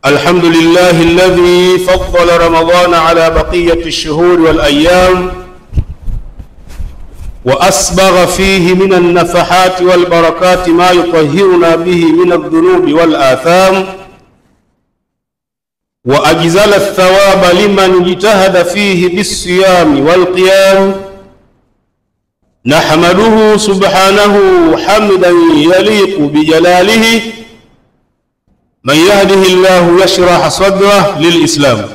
الحمد لله الذي فضل رمضان على بقية الشهور والأيام وأسبغ فيه من النفحات والبركات ما يطهرنا به من الذنوب والآثام وأجزل الثواب لمن اجتهد فيه بالصيام والقيام. نحمده سبحانه حمدا يليق بجلاله. من يهده الله يشرح صدره للإسلام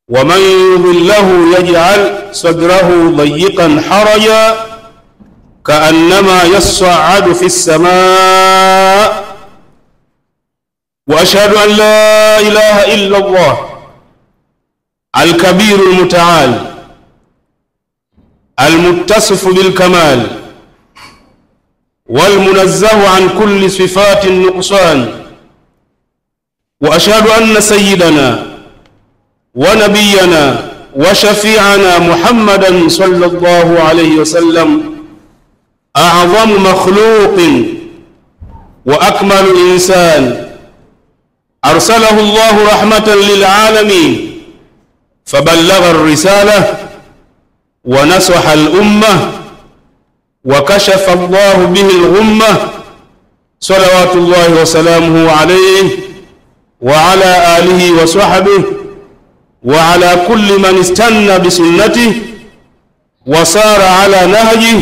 ومن يضله يجعل صدره ضيقا حرجا كأنما يصعد في السماء. وأشهد أن لا إله إلا الله الكبير المتعال المتصف بالكمال والمنزه عن كل صفات النقصان. وأشهد أن سيدنا ونبينا وشفيعنا محمدا صلى الله عليه وسلم أعظم مخلوق وأكمل إنسان أرسله الله رحمة للعالمين فبلغ الرسالة ونصح الأمة وكشف الله به الغمة صلوات الله وسلامه عليه وعلى آله وصحبه وعلى كل من استنى بسنته وصار على نهجه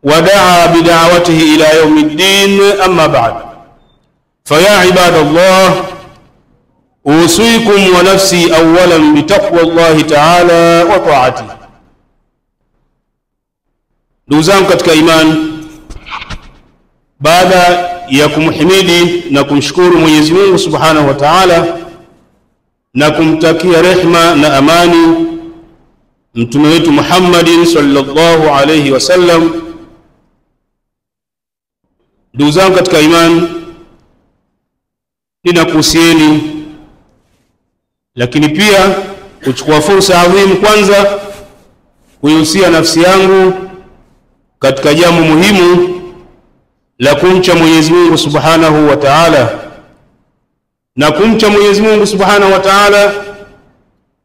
ودعا بدعوته إلى يوم الدين. أما بعد، فيا عباد الله، أوصيكم ونفسي أولا بتقوى الله تعالى وطاعته. Ndugu katika imani, baada ya kumhimidi na kumshukuru Mwenyezi Mungu Subhanahu wa Ta'ala na kumtakia rehma na amani mtume wetu Muhammadin sallallahu alayhi wasallam, ndugu katika imani, ninakuhusieni lakini pia kuchukua fursa adhimu kwanza kuihusia nafsi yangu katika jambo muhimu la kumcha Mwenyezi Mungu Subhanahu wa Ta'ala. Na kumcha Mwenyezi Mungu Subhanahu wa Ta'ala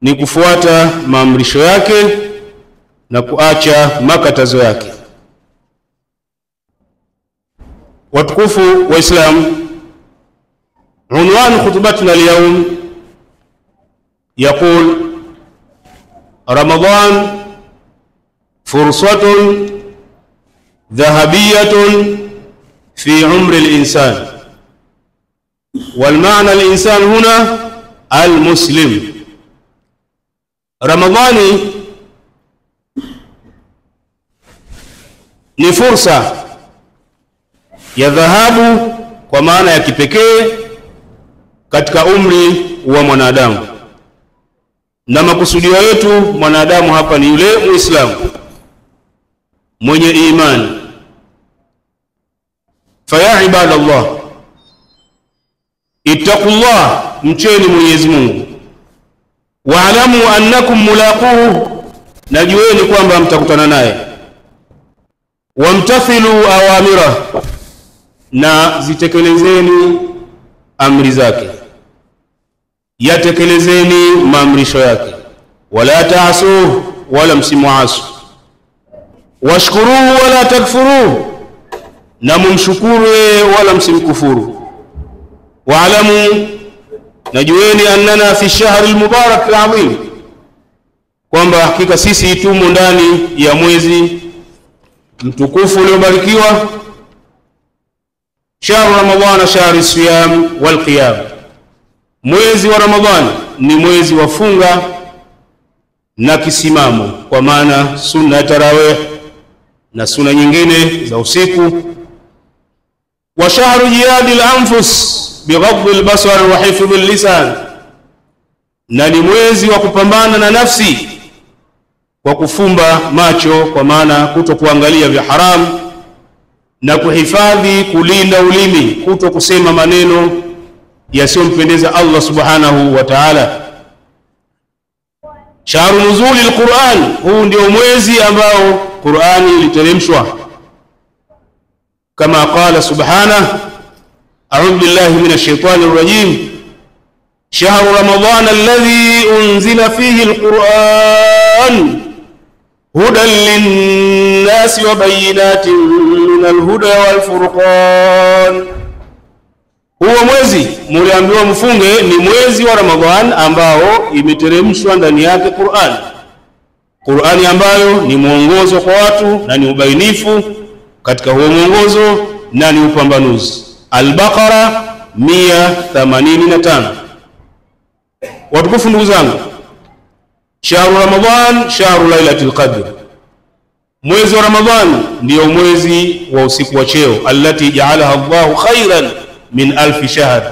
ni kufuata maamrisho yake na kuacha makatazo yake. Watukufu wa Islam, unwan khutbatuna al-yawm يقول: رمضان فرصة ذهبية في عمر الإنسان. والمعنى الإنسان هنا المسلم. رمضان ni fursa ya dhahabu kwa maana ya kipekee katika umri wa mwanadamu, na makusudio yetu mwanadamu hapa ni yule Muislamu mwenye imani. Faya ibadallah, ittaqullah, mcheni Mwenyezi Mungu. Wa'lamu annakum mulaquhu, najueni kwamba mtakutana naye. Wamtathilu awamira, na zitekelezeni amri zake, yatekelezeni maamrisho yake. Wala ta'asuhu, wala msimuasu. Washkuruhu wala takfuruhu, na mumshukuru wala msimkufuru. Wa'lamu, najueni annana fi shahr al-mubarak al-azim, kwamba hakika sisi tumo ndani ya mwezi mtukufu uliobarikiwa. Shahr Ramadhana shahr as-siyam wal qiyam, mwezi wa Ramadhani ni mwezi wa funga na kisimamo, kwa maana sunna ya tarawih na sunna nyingine za usiku. Wa shahru jihadi al-anfus bighadhi al-basar wa hifdhi al-lisan, na ni mwezi wa kupambana na nafsi kwa kufumba macho, kwa maana kutokuangalia vya haramu, na kuhifadhi, kulinda ulimi, kutokusema maneno yasiyompendeza Allah Subhanahu wa Ta'ala. Shahru nuzuli al-Qur'an, huu ndio mwezi ambao Qur'ani iliteremshwa. kama qala subhanahu a'udhu billahi minash shaitanir rajim shahru ramadana alladhi unzila fihi alquran hudan linnasi wa bayyinatin minal huda wal furqan. Huo mwezi mliambiwa mfunge ni mwezi wa Ramadhan ambao imeteremshwa ndani yake Qur'ani ambayo ni mwongozo kwa watu na ni ubainifu katika huo mwongozo na ni upambanuzi. Al-Baqara 185. Watukufu ndugu zangu, shahru Ramadhan shahru lailatul qadr. Mwezi wa Ramadhan ndio mwezi wa usiku wa cheo, allati ja'alaha Allahu khairan min alfi shahr,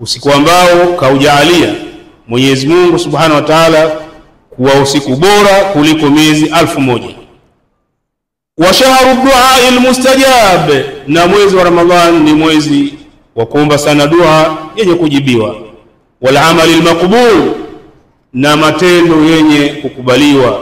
usiku ambao kaujaalia Mwenyezi Mungu Subhanahu wa Ta'ala kuwa usiku bora kuliko miezi 1000. Wa shahru du'a almustajab, na mwezi wa Ramadhan ni mwezi wa kuomba sana dua yenye kujibiwa. Wal amali almaqbul, na matendo yenye kukubaliwa.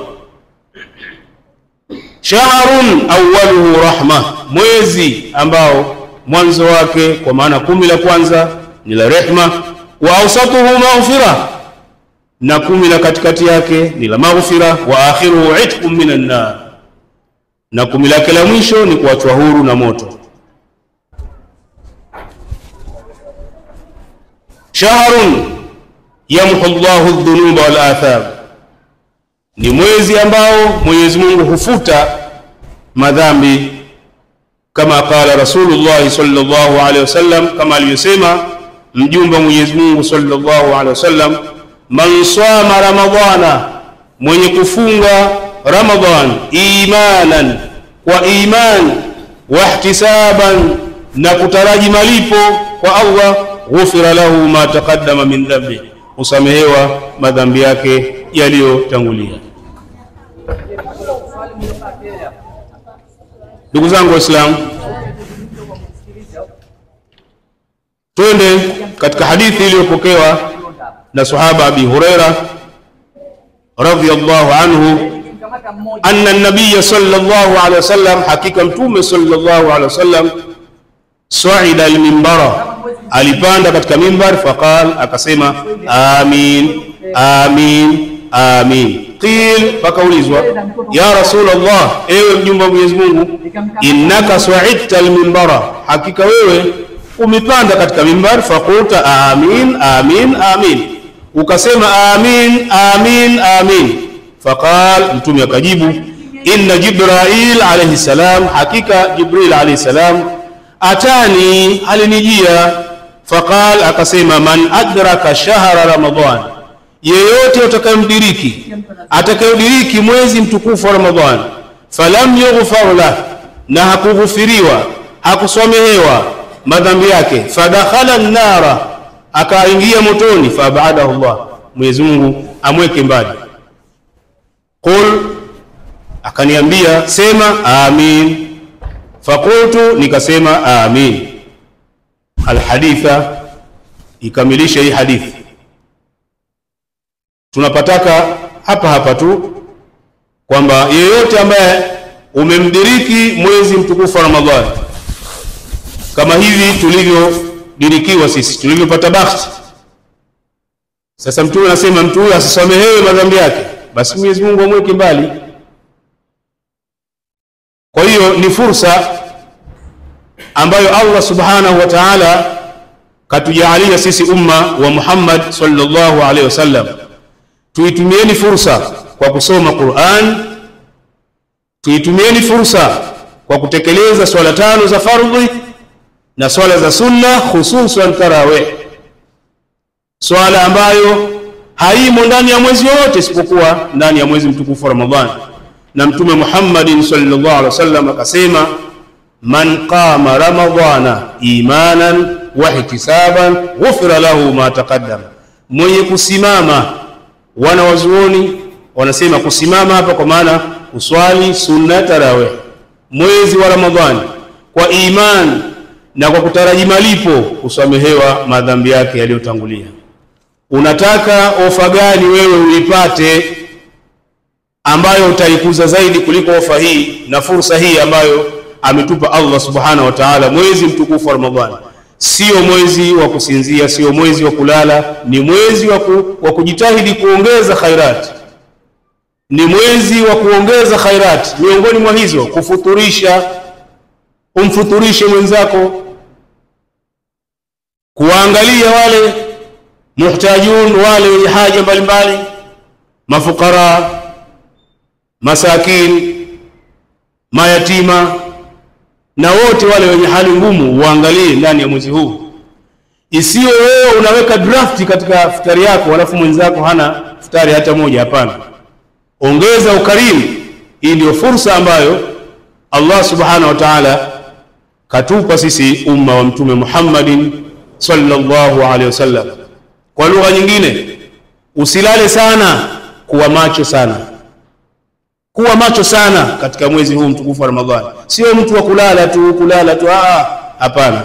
Shahrun awwaluhu rahma, mwezi ambao mwanzo wake kwa maana 10 la kwanza ni la rehma. Wa awsatuhu maghfira, na 10 la katikati yake ni la maghfira. Wa akhiruhu itqun minan nar, na 10 lake la mwisho ni kuachwa huru na moto. Shahrun yamhu Allahu adh-dhunuba wal atham, ni mwezi ambao Mwenyezi Mungu hufuta madhambi, kama qala Rasulullah sallallahu alaihi wasallam, kama aliyosema mjumbe wa Mwenyezi Mungu sallallahu alaihi wasallam, man sama ramadhana, mwenye kufunga Ramadhan imanan, kwa iman, wa ihtisaban, na kutaraji malipo kwa Allah, ghufira lahu ma taqaddama min dhanbi, usamehewa madhambi yake yaliyotangulia. Ndugu zangu Waislamu, twende katika hadithi iliyopokewa na sahaba Abi Huraira radhiyallahu anhu, anna an-nabiy sallallahu alayhi wasallam, hakika mtume sallallahu alayhi wasallam, sa'ida al-minbara, alipanda katika mimbar, faqal, akasema amin amin amin. Qil, fakaulizwa ya Rasulullah, ewe mjumbe wa Mwenyezi Mungu, innaka sa'idta al-minbara, hakika wewe umepanda katika mimbar. Faqulta amin amin amin, ukasema amin amin amin. Faqal, mtume akajibu, inna Jibril alayhi salam, hakika Jibril alayhi salam, atani, alinijia. Faqal, akasema man adraka shahra Ramadhan, yeyote atakayodiriki mwezi mtukufu wa Ramadhan, falam yughfar lah, na hakughufiriwa, hakusamehewa madhambi yake, fadakhala an-nara, akaingia motoni, fabadahu Allah, Mwenyezi Mungu amweke mbali. Qul, akaniambia sema amin. Faqultu, nikasema amin. Alhaditha, ikamilisha hii hadithi. Tunapataka hapa tu kwamba yeyote ambaye umemdiriki mwezi mtukufu wa Ramadhani, kama hivi tulivyodirikiwa sisi, tulivyopata bahati. Sasa mtume anasema mtu huyu asisamehewe madhambi yake, basi Mwenyezi Mungu amweke mbali. Kwa hiyo ni fursa ambayo Allah subhanahu wa ta'ala katujalia sisi umma wa Muhammad sallallahu alaihi wasallam. Tuitumieni fursa kwa kusoma Qur'an, tuitumieni fursa kwa kutekeleza swala 5 za fardhi na swala za sunna, hususan tarawih, swala ambayo haimo ndani ya mwezi wote isipokuwa ndani ya mwezi mtukufu wa Ramadhani. Na Mtume Muhammad sallallahu alaihi wasallam akasema, man qama ramadhana imanan wa ihtisaban ghufira lahu ma taqaddama, mwenye kusimama. Wanawazuoni wanasema kusimama hapa kwa maana uswali sunna tarawih mwezi wa Ramadhani kwa iman na kwa kutaraji malipo, kusamehewa madhambi yake yaliyotangulia. Unataka ofa gani wewe uipate ambayo utaikuza zaidi kuliko ofa hii na fursa hii ambayo ametupa Allah subhanahu wa ta'ala, mwezi mtukufu wa Ramadhani. Sio mwezi wa kusinzia, sio mwezi wa kulala, ni mwezi wa kujitahidi kuongeza khairat. Ni mwezi wa kuongeza khairat. Miongoni mwa hizo kufuturisha, umfuturishe mwenzako, kuangalia wale muhtajun, wale wenye haja mbalimbali, mafukara, masakin, mayatima na wote wale wenye hali ngumu, uangalie ndani ya mwezi huu. Isiyo wewe unaweka draft katika futari yako alafu mwenzako hana futari hata moja. Hapana, ongeza ukarimu. Hii ndio fursa ambayo Allah subhanahu wa ta'ala katupa sisi umma wa Mtume Muhammadin sallallahu alaihi wasallam. Kwa lugha nyingine, usilale sana, kuwa macho sana. Kuwa macho sana katika mwezi huu mtukufu wa Ramadhani. Sio mtu wa kulala tu, hapana.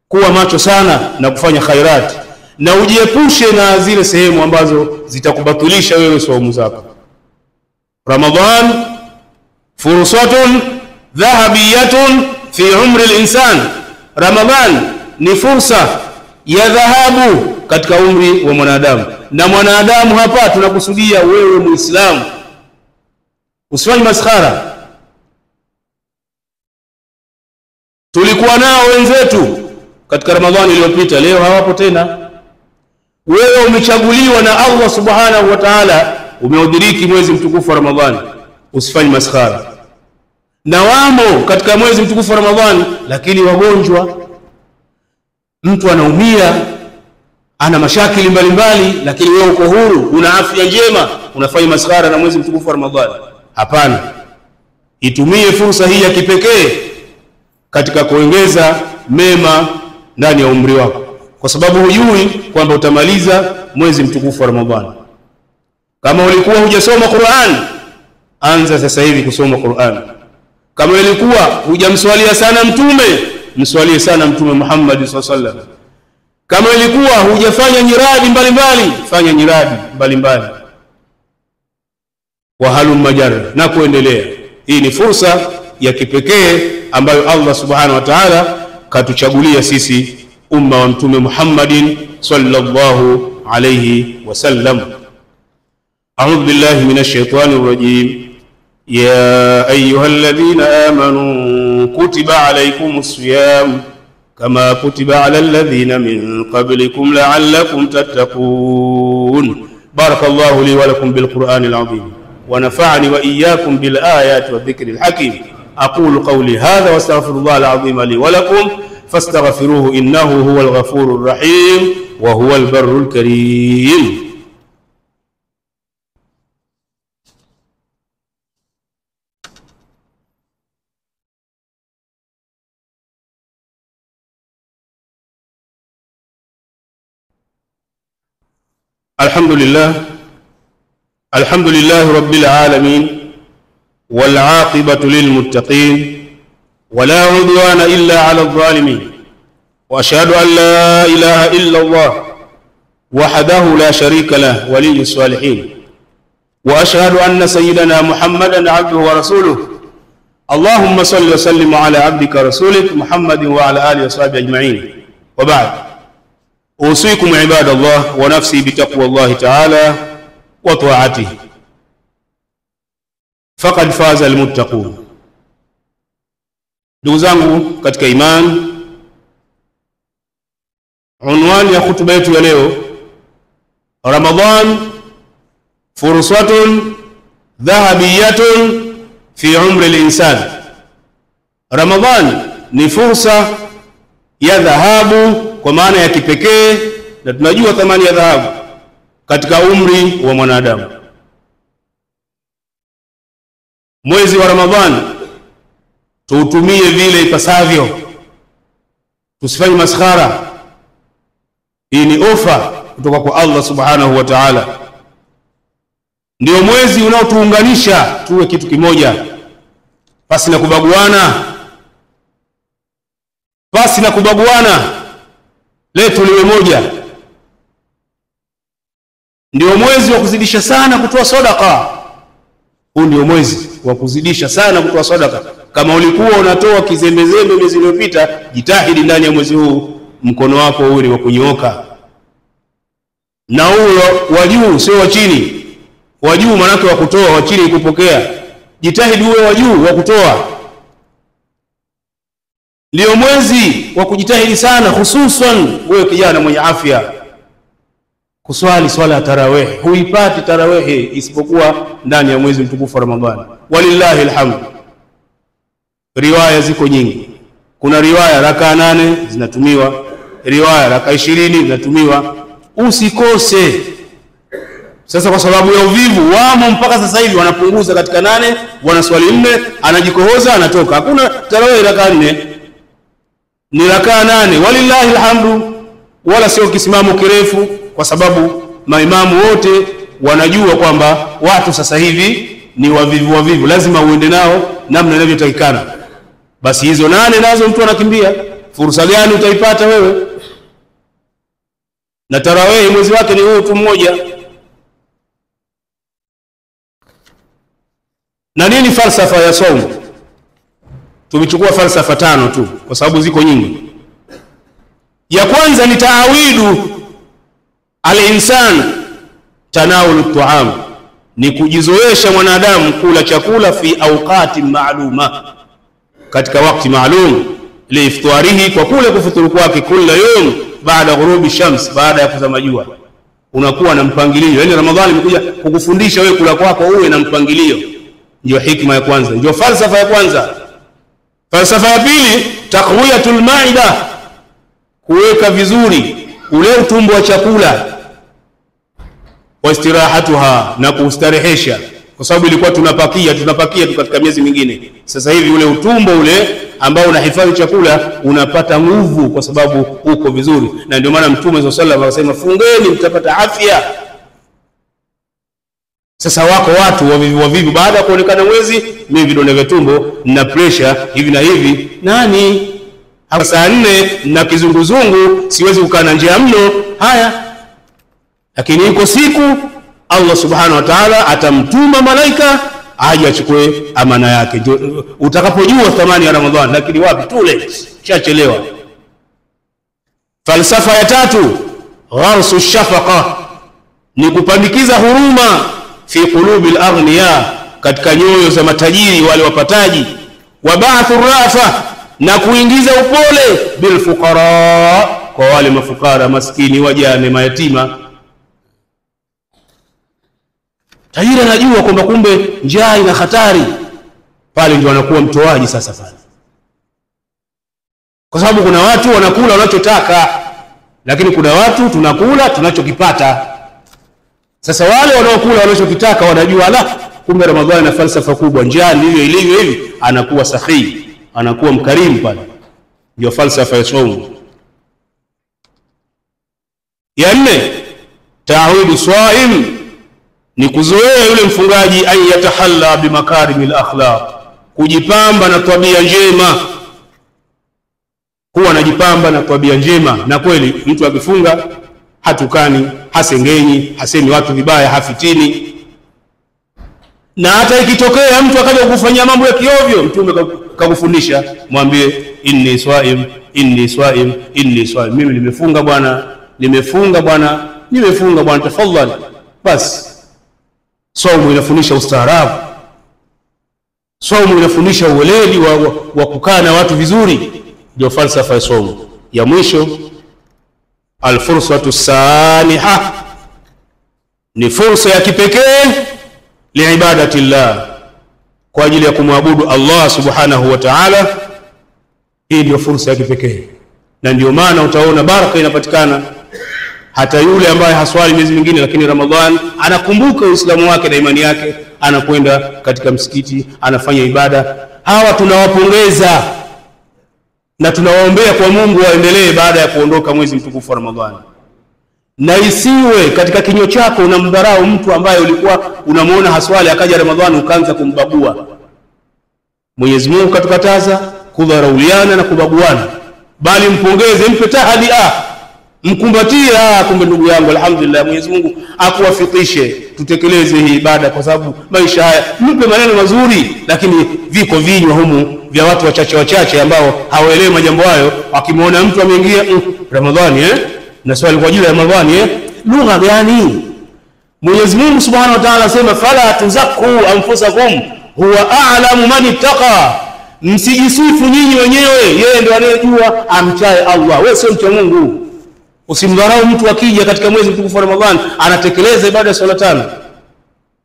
Kuwa macho sana na kufanya khairat, na ujiepushe na zile sehemu ambazo zitakubatilisha wewe saumu zako. Ramadhan fursatun dhahabiyatun fi umri al-insan. Ramadhan ni fursa ya dhahabu katika umri wa mwanadamu. Na mwanadamu hapa tunakusudia wewe Muislamu. Usifanye maskhara. Tulikuwa nao wenzetu katika Ramadhani iliyopita, leo hawapo tena. Wewe umechaguliwa na Allah subhanahu wa ta'ala, umeudiriki mwezi mtukufu wa Ramadhani. Usifanye maskhara. Na wamo katika mwezi mtukufu wa Ramadhani lakini wagonjwa. Mtu anaumia, ana mashakili mbalimbali, lakini wewe uko huru, una afya njema, unafanya maskhara na mwezi mtukufu wa Ramadhani. Hapana. Itumie fursa hii ya kipekee katika kuongeza mema ndani ya umri wako, kwa sababu hujui kwamba utamaliza mwezi mtukufu wa Ramadhani. Kama ulikuwa hujasoma Qur'an, anza sasa hivi kusoma Qur'an. Kama ulikuwa hujamswalia sana mtume, mswalie sana Mtume Muhammad sallallahu alaihi wasallam. Kama ulikuwa hujafanya nyiradi mbalimbali, fanya nyiradi mbalimbali. Wa halum majarra, na kuendelea. Hii ni fursa ya kipekee ambayo Allah subhanahu wa ta'ala katuchagulia sisi umma wa Mtume Muhammadin sallallahu alayhi wasallam. A'udhu billahi minash shaitanir rajim. Ya ayyuhalladhina amanu kutiba alaykumus siyam kama kutiba alal ladhina min qablikum la'allakum tattaqun. Barakallahu li wa lakum bil Qur'anil azim. ونفعني وإياكم بالآيات والذكر الحكيم. أقول قولي هذا واستغفر الله العظيم لي ولكم فاستغفروه إنه هو الغفور الرحيم وهو البر الكريم. الحمد لله رب العالمين والعاقبة للمتقين ولا عدوان إلا على الظالمين، وأشهد أن لا إله إلا الله وحده لا شريك له ولي الصالحين، وأشهد أن سيدنا محمدا عبده ورسوله. اللهم صل وسلم على عبدك رسولك محمد وعلى آله وصحبه أجمعين، وبعد. أوصيكم عباد الله ونفسي بتقوى الله تعالى وطاعته فقد فاز المتقون. Ndugu zangu katika imani, unwani ya hutuba yetu ya leo, Ramadhan fursatun dhahabiyatun fi umri al-insan. Ramadhan ni fursa ya dhahabu, kwa maana ya kipekee, na tunajua thamani ya dhahabu katika umri wa mwanadamu. Mwezi wa Ramadhani tuutumie vile ipasavyo, tusifanye maskhara. Hii ni ofa kutoka kwa Allah subhanahu wa ta'ala. Ndio mwezi unaotuunganisha tuwe kitu kimoja, pasi na kubaguana, pasi na kubaguana, letu liwe moja. Ndio mwezi wa kuzidisha sana kutoa sadaka. Huu ndio mwezi wa kuzidisha sana kutoa sadaka. Kama ulikuwa unatoa kizembezembe mwezi uliopita, jitahidi ndani ya mwezi huu mkono wako uwe ni wa kunyooka, na huo wa juu sio wa chini. Wa juu maana yake wa kutoa, wa chini kupokea. Jitahidi uwe wa juu wa kutoa. Ndio mwezi wa kujitahidi sana, hususan wewe kijana mwenye afya, kuswali swala ya tarawih. Huipati tarawih isipokuwa ndani ya mwezi mtukufu wa Ramadhani. Walillahi alhamd. Riwaya ziko nyingi. Kuna riwaya raka 8 zinatumiwa, riwaya raka 20 zinatumiwa. Usikose. Sasa kwa sababu ya uvivu wamo mpaka sasa hivi wanapunguza katika 8, wanaswali 4, anajikohoza anatoka. Hakuna tarawih raka 4, ni raka 8. Walillahi alhamdu. Wala sio kisimamo kirefu, kwa sababu maimamu wote wanajua kwamba watu sasa hivi ni wavivu, lazima uende nao namna inavyotakikana. Basi hizo 8 nazo mtu anakimbia. Fursa gani utaipata wewe? Na tarawih mwezi wake ni huu tu mmoja. Na nini falsafa ya saumu? Tumechukua falsafa 5 tu kwa sababu ziko nyingi. Ya kwanza ni taawidu al-insan tanawul at-ta'am, ni kujizoesha mwanadamu kula chakula fi awqati maaluma, katika wakati maalum, liiftarihi, kwa kule kufuturu kwake, kila yom baada ghurubi shams, baada ya kuzama jua. Unakuwa na mpangilio. Yaani Ramadhani imekuja kukufundisha wewe kula kwako uwe na mpangilio. Ndio hikma ya kwanza, ndio falsafa ya kwanza. Falsafa ya pili, taqwiyatul maida, kuweka vizuri ule utumbo wa chakula, wa istirahatuha, na kustarehesha, kwa sababu ilikuwa tunapakia tu katika miezi mingine. Sasa hivi ule utumbo ule ambao unahifadhi chakula unapata nguvu kwa sababu uko vizuri. Na ndio maana Mtume sallallahu alaihi wasallam akasema, fungeni mtapata afya. Sasa wako watu wavivu baada ya kuonekana mwezi, mimi vidonda vya tumbo na pressure hivi na hivi. Nani? Saa 4 na kizunguzungu, siwezi kukaa na njia mno. Haya, lakini iko siku Allah subhanahu wa ta'ala atamtuma malaika aje achukue amana yake. Utakapojua thamani ya Ramadhani. Lakini wapi, too late, chachelewa. Falsafa ya 3, gharsu shafaqa, ni kupandikiza huruma fi qulubi al-aghniya, katika nyoyo za matajiri wale wapataji. Wa ba'thu rafa, na kuingiza upole bil fuqara, kwa wale mafukara, maskini, wajane, mayatima. Tajiri anajua kwamba kumbe njaa ina hatari, pale ndio anakuwa mtoaji sasa pale. Kwa sababu kuna watu wanakula wanachotaka, lakini kuna watu tunakula tunachokipata. Sasa wale wanaokula wanachokitaka wanajua, la, kumbe Ramadhani na falsafa kubwa, njaa ndivyo ilivyo hivi, anakuwa sahihi, anakuwa mkarimu pale. Ndio falsafa ya saumu. Ya 4, ta'awidu swaim, ni kuzoea yule mfungaji an yatahalla bimakarimil akhlaq, kujipamba na tabia njema. Huwa anajipamba na tabia njema. Na kweli mtu akifunga hatukani, hasengenyi, hasemi watu vibaya, hafitini. Na hata ikitokea mtu akaja kukufanyia mambo ya kiovyo, Mtume kakufundisha, mwambie inni swaim, inni swaim, inni swaim, mimi nimefunga bwana, nimefunga bwana, nimefunga bwana, tafadhali. Basi saumu inafundisha ustaarabu. Saumu inafundisha uweledi wa kukaa na watu vizuri. Ndio falsafa ya saumu. Ya mwisho, alfursatu saniha, ni fursa ya kipekee liibadatillah, kwa ajili ya kumwabudu Allah subhanahu wa ta'ala. Hii ndio fursa ya kipekee, na ndio maana utaona baraka inapatikana. Hata yule ambaye haswali miezi mingine, lakini Ramadhani anakumbuka Uislamu wake na imani yake, anakwenda katika msikiti, anafanya ibada. Hawa tunawapongeza na tunawaombea kwa Mungu waendelee baada ya kuondoka mwezi mtukufu wa Ramadhani. Na isiwe katika kinywa chako unamdharau mtu ambaye ulikuwa unamuona haswali, akaja Ramadhani ukaanza kumbagua. Mwenyezi Mungu katukataza kudharauliana na kubaguana, bali mpongeze, mpe tahdia, mkumbatie. Kumbe ndugu yangu, alhamdulillah, Mwenyezi Mungu akuwafikishe tutekeleze hii ibada, kwa sababu maisha haya, mpe maneno mazuri, lakini viko vinywa humu vya watu wachache ambao hawaelewi majambo hayo. Akimwona mtu ameingia Ramadhani na swali kwa ajili ya Ramadhani lugha gani? Mwenyezi Mungu Subhanahu wa Ta'ala asema fala tuzakku anfusakum huwa a'lamu man ittaqa, msijisifu nyinyi wenyewe, yeye ndiye anayejua amchaye Allah. Wewe sio mcha Mungu. Usimdharau mtu akija katika mwezi mtukufu wa Ramadhani anatekeleza ibada ya swala 5.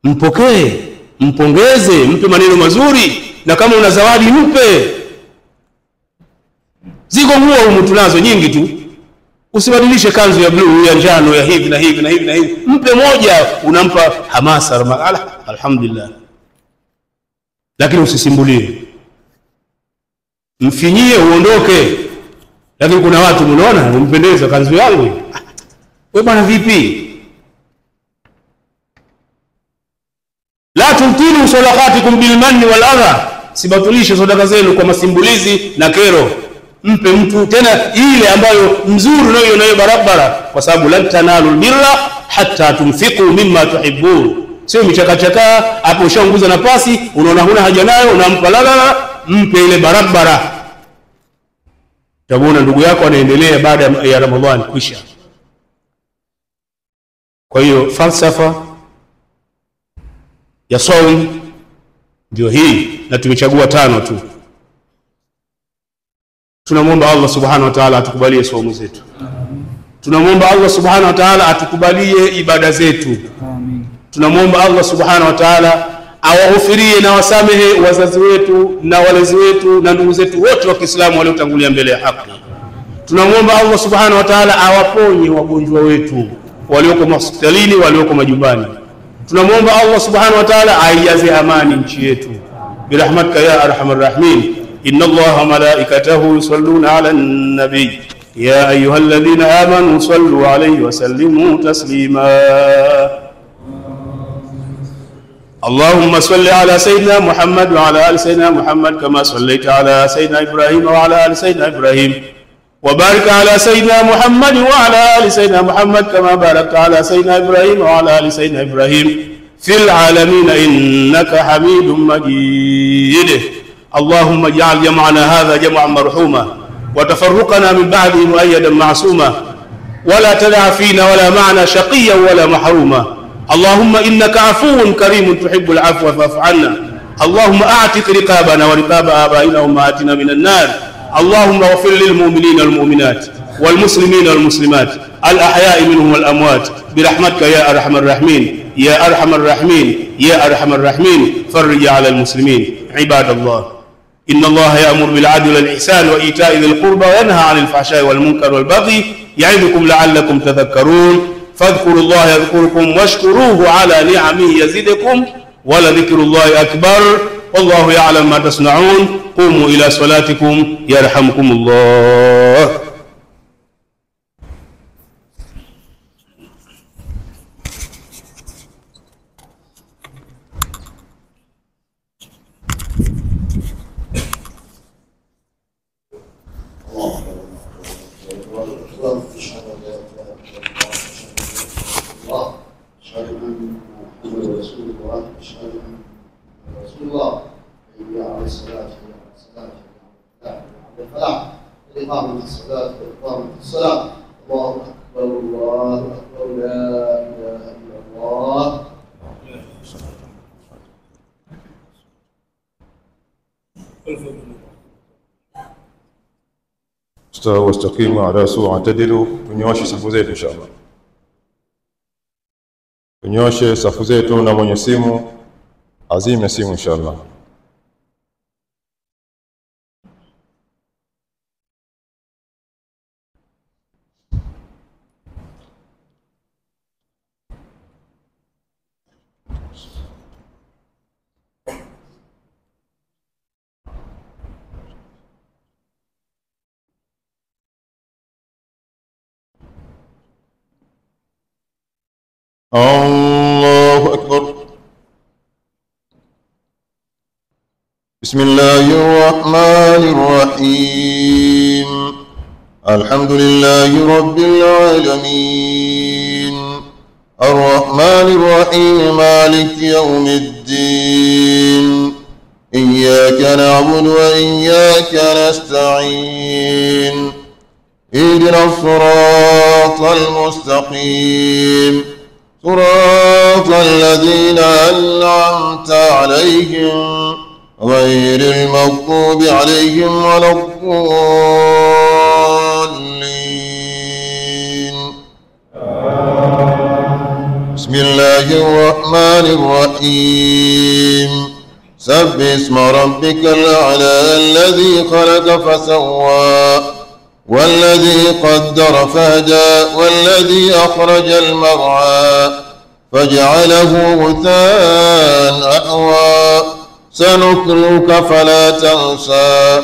Mpokee, mpongeze, mpe maneno mazuri, na kama una zawadi mpe. Ziko nguo humu tunazo nyingi tu. Usibadilishe kanzu ya blue, ya njano, ya hivi na hivi na hivi na hivi. Mpe moja, unampa hamasa. Alhamdulillah. Lakini usisimbulie. Mfinyie uondoke. Lakini kuna watu mnaona umpendeza kanzu yangu. Wewe bwana vipi? La tutilu sadaqatikum bil manni wal adha, sibatulishe sadaka zenu kwa masimbulizi na kero. Mpe mtu tena ile ambayo mzuri nayo barabara, kwa sababu lan tanalu birra hatta tunfiqu mimma tuhibbun. Sio michakachaka hapo, ushaunguza nafasi, unaona huna haja nayo, unampa la, mpe ile barabara. Tabuna ndugu yako anaendelea baada ya Ramadhani kwisha. Kwa hiyo falsafa ya saum ndio hii, na tumechagua 5 tu. Tunamwomba Allah Subhanahu wa Ta'ala atukubalie saumu zetu. Tunamwomba Allah Subhanahu wa Ta'ala atukubalie ibada zetu. Tunamwomba Allah Subhanahu wa Ta'ala awahufirie na wasamehe wazazi wetu na walezi wetu na ndugu zetu wote wa Kiislamu waliotangulia mbele ya haki. Tunamwomba Allah Subhanahu wa Ta'ala awaponye wagonjwa wetu walioko hospitalini, walioko majumbani. Tunamwomba Allah Subhanahu wa Ta'ala aijaze amani nchi yetu birahmatika ya arhamar rahimin. inna Allaha malaikatahu yusalluna 'alan nabiy ya ayyuhalladhina amanu sallu 'alayhi wa sallimu taslima. اللهم صل على سيدنا محمد وعلى آل سيدنا محمد كما صليت على سيدنا إبراهيم وعلى آل سيدنا إبراهيم، وبارك على سيدنا محمد وعلى آل سيدنا محمد كما باركت على سيدنا إبراهيم وعلى آل سيدنا إبراهيم في العالمين إنك حميد مجيد. اللهم اجعل جمعنا هذا جمعا مرحوما، وتفرقنا من بعده مؤيدا معصوما، ولا تدع فينا ولا معنا شقيا ولا محروما. اللهم إنك عفو كريم تحب العفو فاعف عنا. اللهم أعتق رقابنا ورقاب آبائنا وأمهاتنا من النار. اللهم اغفر للمؤمنين والمؤمنات والمسلمين والمسلمات الأحياء منهم والأموات برحمتك يا أرحم الراحمين يا أرحم الراحمين يا أرحم الراحمين. فرج على المسلمين. عباد الله، إن الله يأمر بالعدل والإحسان وإيتاء ذي القربى وينهى عن الفحشاء والمنكر والبغي يعظكم لعلكم تذكرون. فاذكروا الله يذكركم واشكروه على نعمه يزدكم ولذكر الله أكبر والله يعلم ما تصنعون. قوموا إلى صلاتكم يرحمكم الله. إقامة الصلاة وإقامة الصلاة. الله أكبر الله أكبر لا إله إلا الله. استووا واستقيموا على سوء اعتدلوا. Tunyoshe safu zetu inshallah. Tunyoshe safu zetu, na mwenye simu azime simu inshallah. الله أكبر. بسم الله الرحمن الرحيم. الحمد لله رب العالمين الرحمن الرحيم مالك يوم الدين إياك نعبد وإياك نستعين اهدنا الصراط المستقيم صراط الذين أنعمت عليهم غير المغضوب عليهم ولا الضالين. بسم الله الرحمن الرحيم سبح اسم ربك الأعلى الذي خلق فسوى والذي قدر فهدى والذي أخرج المرعى فجعله غثاء أحوى سنقرئك فلا تنسى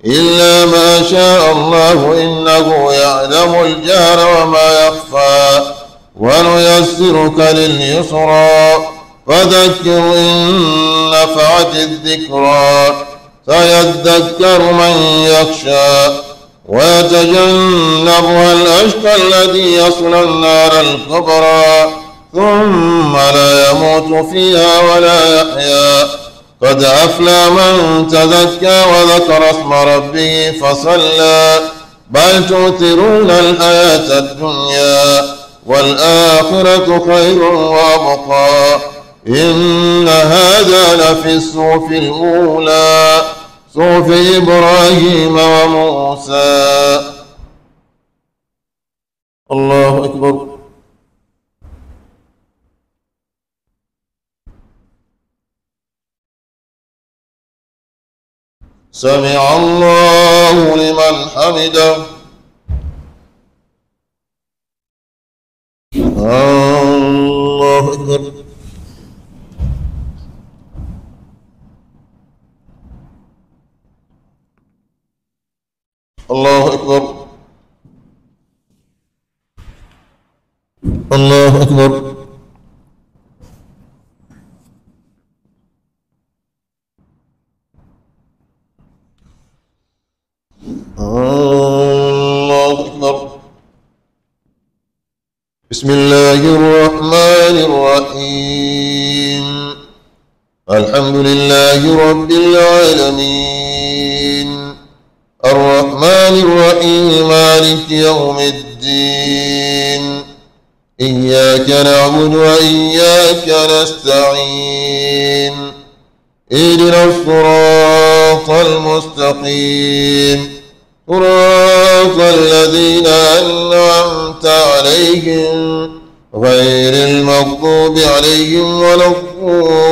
إلا ما شاء الله إنه يعلم الجهر وما يخفى ونيسرك لليسرى فذكر إن نفعت الذكرى سيذكر من يخشى ويتجنبها الأشقى الذي يصلى النار الكبرى ثم لا يموت فيها ولا يحيا قد أفلى من تزكى وذكر اسم ربه فصلى بل تؤثرون الحياة الدنيا والآخرة خير وأبقى إن هذا لفي الصحف الأولى صحف إبراهيم وموسى. الله أكبر. سمع الله لمن حمده. الله أكبر. الله أكبر. الله أكبر. الله أكبر. بسم الله الرحمن الرحيم الحمد لله رب العالمين الرحمن الرحيم مالك يوم الدين إياك نعبد وإياك نستعين اهدنا الصراط المستقيم صراط الذين أنعمت عليهم غير المغضوب عليهم ولا الضالين.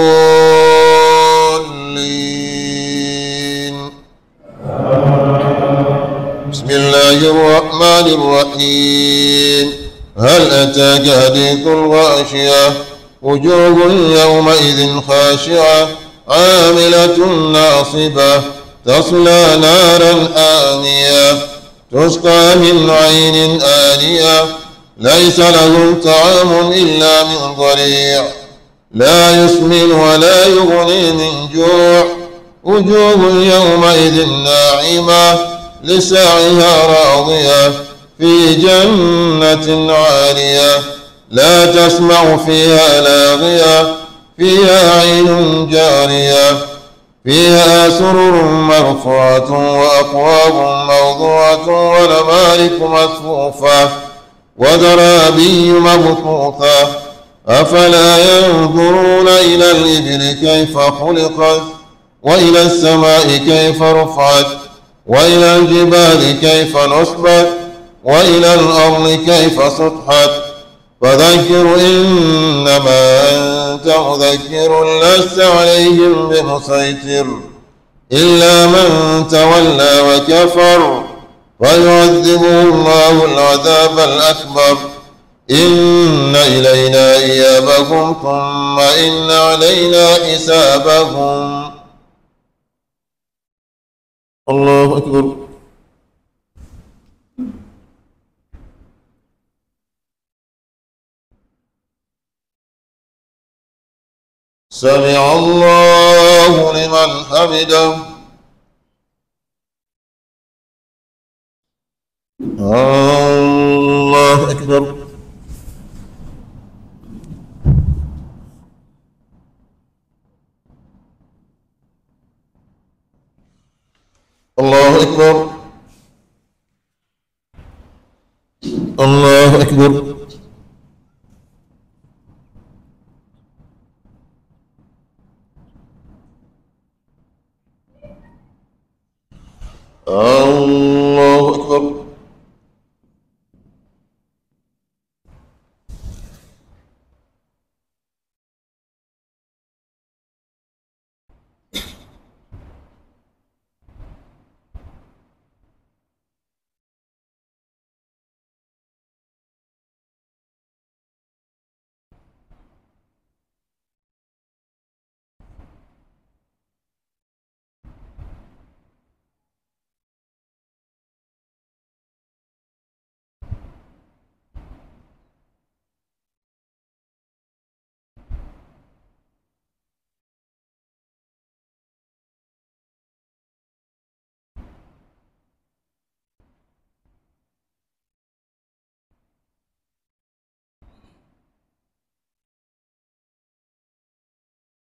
بسم الله الرحمن الرحيم هل أتاك حديث الغاشية وجوه يومئذ خاشعة عاملة ناصبة تصلى نارا آنية تسقى من عين آنية ليس لهم طعام إلا من ضريع لا يسمن ولا يغني من جوع وجوه يومئذ ناعمة لسعيها راضية في جنة عالية لا تسمع فيها لاغية فيها عين جارية فيها سرر مرفوعة وأكواب موضوعة ونمارق مصفوفة وزرابي مبثوثة أفلا ينظرون إلى الإبل كيف خلقت وإلى السماء كيف رفعت وإلى الجبال كيف نصبت وإلى الأرض كيف سطحت فذكر إنما أنت مذكر لست عليهم بمسيطر إلا من تولى وكفر فيعذبه الله العذاب الأكبر إن إلينا إيابهم ثم إن علينا حسابهم. الله أكبر. سمع الله لمن حمده. الله أكبر. الله أكبر. الله أكبر. الله أكبر.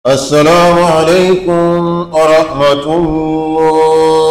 السلام عليكم ورحمة الله.